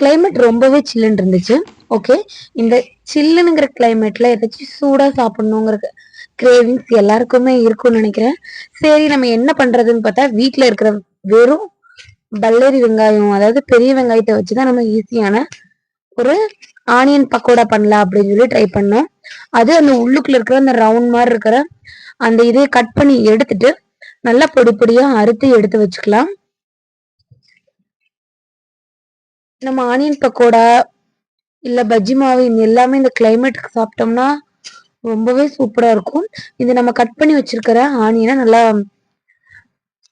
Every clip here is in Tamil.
கிளைமேட் ரொம்பவே சில்லுன்னு இருந்துச்சு. ஓகே. இந்த சில்லுனுங்கிற கிளைமேட்ல ஏதாச்சும் சூடா சாப்பிடணுங்கிற கிரேவிங்ஸ் எல்லாருக்குமே இருக்கும்னு நினைக்கிறேன். சரி நம்ம என்ன பண்றதுன்னு பார்த்தா, வீட்ல இருக்கிற வெறும் பல்லரி வெங்காயம், அதாவது பெரிய வெங்காயத்த வச்சு தான் நம்ம ஈஸியான ஒரு ஆனியன் பக்கோடா பண்ணலாம் அப்படின்னு சொல்லி ட்ரை பண்ணோம். அது அந்த உள்ளுக்குள்ள இருக்கிற அந்த ரவுண்ட் மாதிரி இருக்கிற அந்த இதை கட் பண்ணி எடுத்துட்டு நல்லா பொடி பொடியா அறுத்து எடுத்து வச்சுக்கலாம். நம்ம ஆனியன் பக்கோடா இல்ல பஜ்ஜி மாவு இது எல்லாமே இந்த கிளைமேட்டுக்கு சாப்பிட்டோம்னா ரொம்பவே சூப்பரா இருக்கும். இது நம்ம கட் பண்ணி வச்சிருக்கிற ஆனியனை நல்லா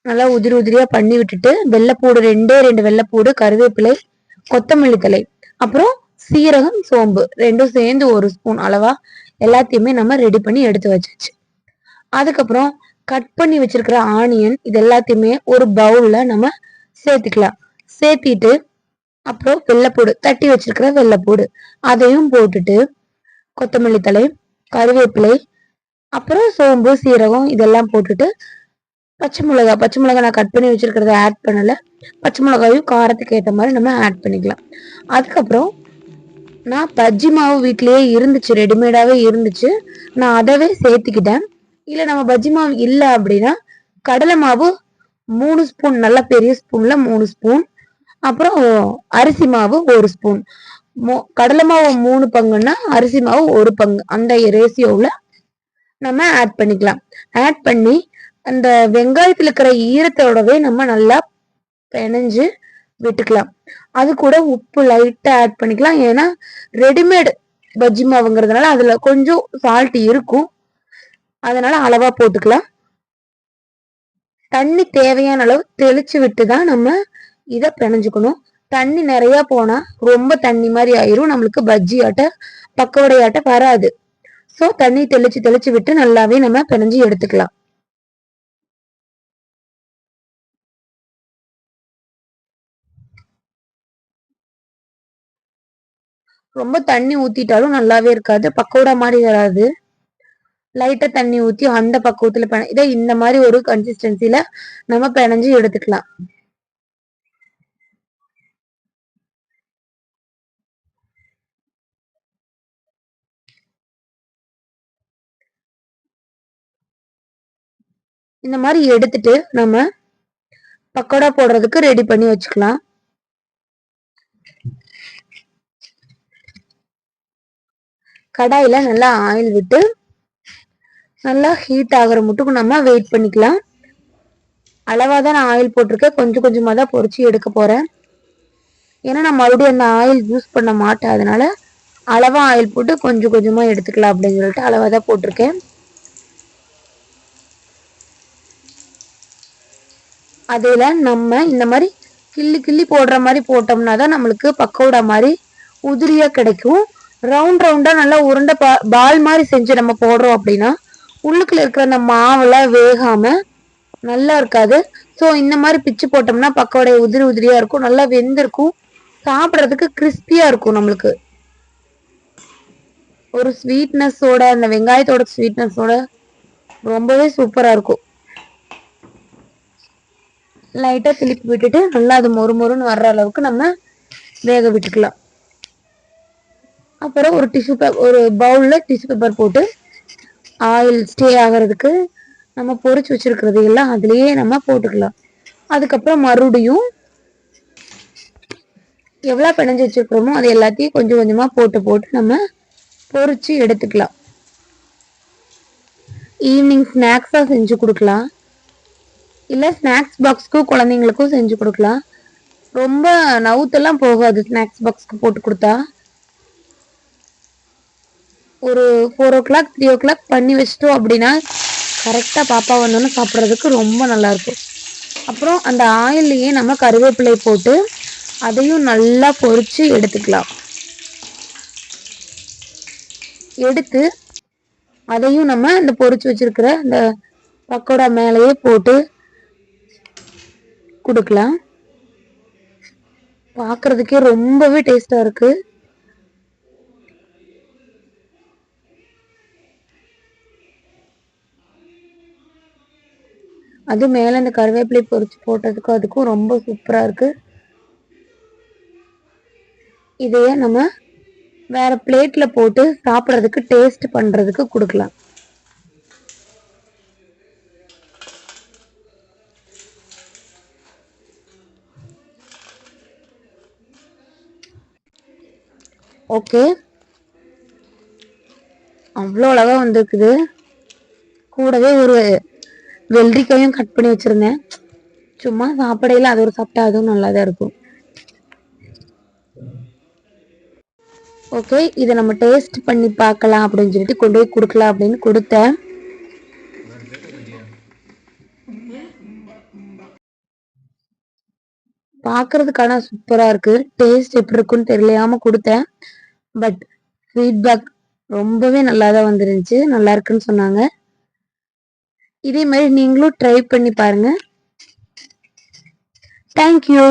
நல்லா உதிரி உதிரியா பண்ணி விட்டுட்டு வெள்ளைப்பூடு 2 வெள்ளைப்பூடு, கருவேப்பிலை, கொத்தமல்லி தழை, அப்புறம் சீரகம், சோம்பு 2ம் சேர்ந்து 1 ஸ்பூன் அளவா எல்லாத்தையுமே நம்ம ரெடி பண்ணி எடுத்து வச்சாச்சு. அதுக்கப்புறம் கட் பண்ணி வச்சிருக்கிற ஆனியன் இது எல்லாத்தையுமே ஒரு பவுல்ல நம்ம சேர்த்துக்கலாம். சேர்த்திட்டு அப்புறம் வெள்ளைப்பூடு தட்டி வச்சிருக்கிற வெள்ளைப்பூடு அதையும் போட்டுட்டு கொத்தமல்லி தழை, கருவேப்பிலை, அப்புறம் சோம்பு, சீரகம் இதெல்லாம் போட்டுட்டு பச்சை மிளகாய் நான் கட் பண்ணி வச்சிருக்கிறத ஆட் பண்ணல. பச்சை மிளகாயும் காரத்துக்கு ஏற்ற மாதிரி நம்ம ஆட் பண்ணிக்கலாம். அதுக்கப்புறம் நான் பஜ்ஜி மாவு வீட்லயே இருந்துச்சு, ரெடிமேடாவே இருந்துச்சு. நான் அதவே சேர்த்துக்கிட்டேன். இல்ல நம்ம பஜ்ஜி மாவு இல்ல அப்படின்னா கடலை மாவு 3 ஸ்பூன், நல்ல பெரிய ஸ்பூன்ல 3 ஸ்பூன், அப்புறம் அரிசி மாவு 1 ஸ்பூன். கடலை மாவு 3 பங்குன்னா அரிசி மாவு 1 பங்கு அந்த ரேசியோவில் நம்ம ஆட் பண்ணிக்கலாம். ஆட் பண்ணி அந்த வெங்காயத்துல இருக்கிற ஈரத்தோடவே நம்ம நல்லா பிணைஞ்சு விட்டுக்கலாம். அது கூட உப்பு லைட்டா ஆட் பண்ணிக்கலாம். ஏன்னா ரெடிமேட் பஜ்ஜி மாவுங்கிறதுனால அதுல கொஞ்சம் சால்ட் இருக்கும். அதனால அளவா போட்டுக்கலாம். தண்ணி தேவையான அளவு தெளிச்சு விட்டு தான் நம்ம இதை பிணைஞ்சுக்கணும். தண்ணி நிறைய போனா ரொம்ப தண்ணி மாதிரி ஆயிரும், நம்மளுக்கு பஜ்ஜி ஆட்ட பக்கோடையாட்ட வராது. ஸோ தண்ணி தெளிச்சு தெளிச்சு விட்டு நல்லாவே நம்ம பிணைஞ்சு எடுத்துக்கலாம். ரொம்ப தண்ணி ஊத்திட்டாலும் நல்லாவே இருக்காது, பக்கோடா மாதிரி வராது. லைட்டா தண்ணி ஊத்தி அந்த பக்குவத்துல இதை இந்த மாதிரி ஒரு கன்சிஸ்டன்சில நம்ம பிணைஞ்சு எடுத்துக்கலாம். இந்த மாதிரி எடுத்துட்டு நம்ம பக்கோடா போடுறதுக்கு ரெடி பண்ணி வச்சுக்கலாம். கடாயில நல்லா ஆயில் விட்டு நல்லா ஹீட் ஆகிற மட்டும் நம்ம வெயிட் பண்ணிக்கலாம். அளவா தான் நான் ஆயில் போட்டிருக்கேன், கொஞ்சம் கொஞ்சமா தான் பொரிச்சு எடுக்க போறேன். ஏன்னா நான் மறுபடியும் அந்த ஆயில் யூஸ் பண்ண மாட்டேன், அதனால அளவா ஆயில் போட்டு கொஞ்சம் கொஞ்சமா எடுத்துக்கலாம் அப்படின்னு சொல்லிட்டு அளவா தான் போட்டிருக்கேன். அதுல நம்ம இந்த மாதிரி கிள்ளி கிள்ளி போடுற மாதிரி போட்டோம்னா தான் நம்மளுக்கு பக்கோடா மாதிரி உதிரியா கிடைக்கும். ரவுண்ட் ரவுண்டா நல்லா உருண்டை பால் மாதிரி செஞ்சு நம்ம போடுறோம் அப்படின்னா உள்ளுக்குள்ள இருக்கிற அந்த மாவுலாம் வேகாம நல்லா இருக்காது. ஸோ இந்த மாதிரி பிச்சு போட்டோம்னா பக்கோடா உதிரி உதிரியா இருக்கும், நல்லா வெந்திருக்கும், சாப்பிட்றதுக்கு கிறிஸ்பியா இருக்கும். நம்மளுக்கு ஒரு ஸ்வீட்னஸோட அந்த வெங்காயத்தோட ஸ்வீட்னஸோட ரொம்பவே சூப்பரா இருக்கும். லைட்டா திருப்பி விட்டுட்டு நல்லா அது மொறு மொறுன்னு வர்ற அளவுக்கு நம்ம வேக விட்டுக்கலாம். அப்புறம் ஒரு பவுல்ல டிஷ்யூ பேப்பர் போட்டு ஆயில் ஸ்டே ஆகிறதுக்கு நம்ம பொரிச்சு வச்சிருக்கிறது எல்லாம் அதுலயே நம்ம போட்டுக்கலாம். அதுக்கப்புறம் மறுபடியும் எவ்வளவு பிணைஞ்சு வச்சிருக்கிறோமோ அது எல்லாத்தையும் கொஞ்சம் கொஞ்சமா போட்டு போட்டு நம்ம பொரிச்சு எடுத்துக்கலாம். ஈவினிங் ஸ்நாக்ஸா செஞ்சு கொடுக்கலாம், இல்ல ஸ்நாக்ஸ் பாக்ஸ்க்கும் குழந்தைங்களுக்கும் செஞ்சு கொடுக்கலாம். ரொம்ப நவுத்தெல்லாம் போகாது ஸ்நாக்ஸ் பாக்ஸ்க்கு போட்டு கொடுத்தா. ஒரு 4 o'clock 3 o'clock பண்ணி வச்சிட்டோம் அப்படின்னா கரெக்டா பாப்பா வந்தோன்னு சாப்பிட்றதுக்கு ரொம்ப நல்லா இருக்கும். அப்புறம் அந்த ஆயில்லையே நம்ம கருவேப்பிலை போட்டு அதையும் நல்லா பொரிச்சு எடுத்துக்கலாம். எடுத்து அதையும் நம்ம இந்த பொரிச்சு வச்சிருக்கிற இந்த பக்கோடா மேலேயே போட்டு கொடுக்கலாம். பார்க்கறதுக்கே ரொம்பவே டேஸ்டா இருக்கு. அது மேல இந்த கருவேப்பிலை பொரிச்சு போட்டதுக்கும் அதுக்கும் ரொம்ப சூப்பரா இருக்கு. இதையே நம்ம வேற பிளேட்ல போட்டு சாப்பிட்றதுக்கு டேஸ்ட் பண்றதுக்கு கொடுக்கலாம். ஓகே, அவ்வளோ அழகா வந்திருக்குது. கூடவே ஒரு வெள்ளரிக்காயும் கட் பண்ணி வச்சிருந்தேன். சும்மா சாப்பிடையில அது ஒரு சாப்பிட்டா அதுவும் நல்லா தான் இருக்கும். ஓகே, இதை நம்ம டேஸ்ட் பண்ணி பார்க்கலாம் அப்படின்னு சொல்லிட்டு கொண்டு போய் கொடுக்கலாம் அப்படின்னு கொடுத்தேன். பார்க்கறதுக்கான சூப்பரா இருக்கு. டேஸ்ட் எப்படி இருக்குன்னு தெரியலையாம கொடுத்தேன். பட் ஃபீட்பேக் ரொம்பவே நல்லா தான் வந்துருந்துச்சு. நல்லா இருக்குன்னு சொன்னாங்க. இதே மாதிரி நீங்களும் ட்ரை பண்ணி பாருங்க. தேங்க்யூ.